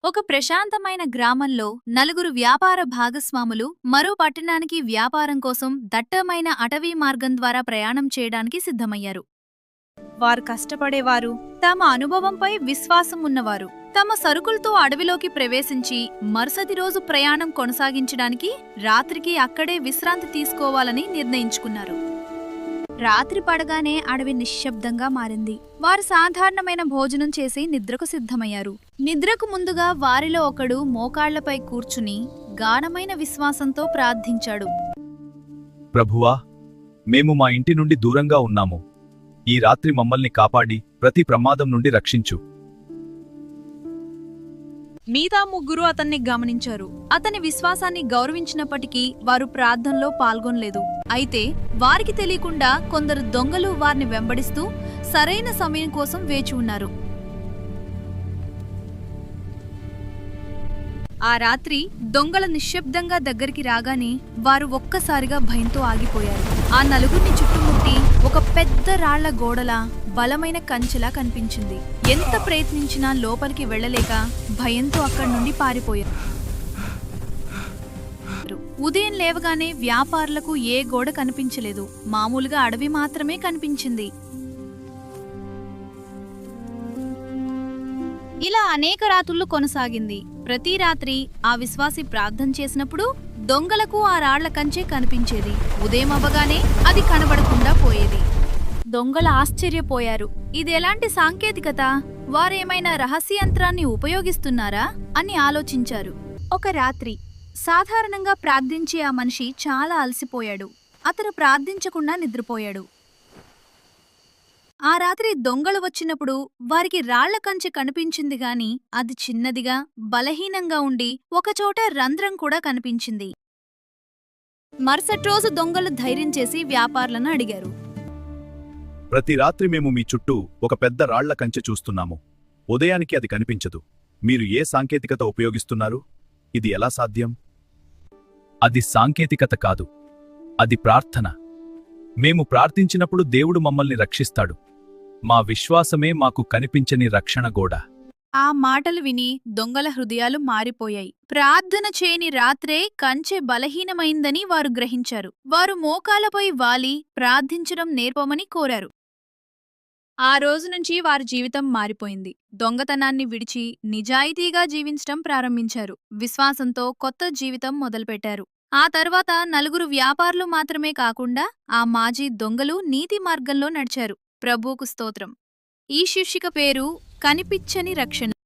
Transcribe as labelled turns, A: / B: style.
A: ఒక ప్రశాంతమైన గ్రామంలో నలుగురు వ్యాపార భాగస్వాములు మరో పట్టణానికి వ్యాపారం కోసం దట్టమైన అటవీ మార్గం ద్వారా ప్రయాణం చేయడానికి సిద్ధమయ్యారు. వారు కష్టపడేవారు, తమ అనుభవంపై విశ్వాసం ఉన్నవారు. తమ సరుకులతో అడవిలోకి ప్రవేశించి మరుసటి రోజు ప్రయాణం కొనసాగించడానికి రాత్రికి అక్కడే విశ్రాంతి తీసుకోవాలని నిర్ణయించుకున్నారు. రాత్రి పడగానే అడవి నిశ్శబ్దంగా మారింది. వారు సాధారణమైన భోజనం చేసి నిద్రకు సిద్ధమయ్యారు. నిద్రకు ముందుగా వారిలో ఒకడు మోకాళ్లపై కూర్చుని గాఢమైన విశ్వాసంతో ప్రార్థించాడు.
B: ప్రభువా, మేము మా ఇంటి నుండి దూరంగా ఉన్నాము. ఈ రాత్రి మమ్మల్ని కాపాడి ప్రతి ప్రమాదం నుండి రక్షించు.
A: మిగతా ముగ్గురు అతన్ని గమనించారు. అతని విశ్వాసాన్ని గౌరవించినప్పటికీ వారు ప్రార్థనలో పాల్గొనలేదు. అయితే వారికి తెలియకుండా కొందరు దొంగలు వారిని వెంబడిస్తూ సరైన సమయం కోసం వేచి ఉన్నారు. ఆ రాత్రి దొంగల నిశ్శబ్దంగా దగ్గరికి రాగానే వారు ఒక్కసారిగా భయంతో ఆగిపోయారు. ఆ నలుగురిని చుట్టుముట్టి ఒక పెద్ద రాళ్ల గోడలా బలమైన కంచెలా కనిపించింది. ఎంత ప్రయత్నించినా లోపలికి వెళ్లలేక భయంతో అక్కడి నుండి పారిపోయారు. ఉదయం లేవగానే వ్యాపారులకు ఏ గోడ కనిపించలేదు. మామూలుగా అడవి మాత్రమే కనిపించింది. ఇలా అనేక రాత్రులు కొనసాగింది. ప్రతి రాత్రి ఆ విశ్వాసి ప్రార్థన చేసినప్పుడు దొంగలకు ఆ రాళ్ల కంచె కనిపించేది. ఉదయం అవ్వగానే అది కనబడకుండా పోయేది. దొంగలు ఆశ్చర్యపోయారు. ఇది ఎలాంటి సాంకేతికత? వారేమైనా రహస్యంత్రాన్ని ఉపయోగిస్తున్నారా అని ఆలోచించారు. ఒక రాత్రి సాధారణంగా ప్రార్థించే ఆ మనిషి చాలా అలసిపోయాడు. అతను ప్రార్థించకుండా నిద్రపోయాడు. ఆ రాత్రి దొంగలు వచ్చినప్పుడు వారికి రాళ్ల కంచె కనిపించింది గాని అది చిన్నదిగా, బలహీనంగా ఉండి ఒకచోట రంధ్రం కూడా కనిపించింది. మరుసటి రోజు దొంగలు ధైర్యం చేసి వ్యాపారులను అడిగారు.
B: ప్రతి రాత్రి మేము మీ చుట్టూ ఒక పెద్ద రాళ్ల కంచె చూస్తున్నాము. ఉదయానికి అది కనిపించదు. మీరు ఏ సాంకేతికత ఉపయోగిస్తున్నారు? ఇది ఎలా సాధ్యం? అది సాంకేతికత కాదు, అది ప్రార్థన. మేము ప్రార్థించినప్పుడు దేవుడు మమ్మల్ని రక్షిస్తాడు. మా విశ్వాసమే మాకు కనిపించని రక్షణ గోడ.
A: ఆ మాటలు విని దొంగల హృదయాలు మారిపోయాయి. ప్రార్థన చేయని రాత్రే కంచె బలహీనమైందని వారు గ్రహించారు. వారు మోకాలపై వాలి ప్రార్థించడం నేర్పమని కోరారు. ఆ రోజు నుంచి వారి జీవితం మారిపోయింది. దొంగతనాన్ని విడిచి నిజాయితీగా జీవించడం ప్రారంభించారు. విశ్వాసంతో కొత్త జీవితం మొదలుపెట్టారు. ఆ తర్వాత నలుగురు వ్యాపారులు మాత్రమే కాకుండా ఆ మాజీ దొంగలు నీతి మార్గంలో నడిచారు. ప్రభువుకు స్తోత్రం. ఈ శీర్షిక పేరు కనిపించని రక్షణ.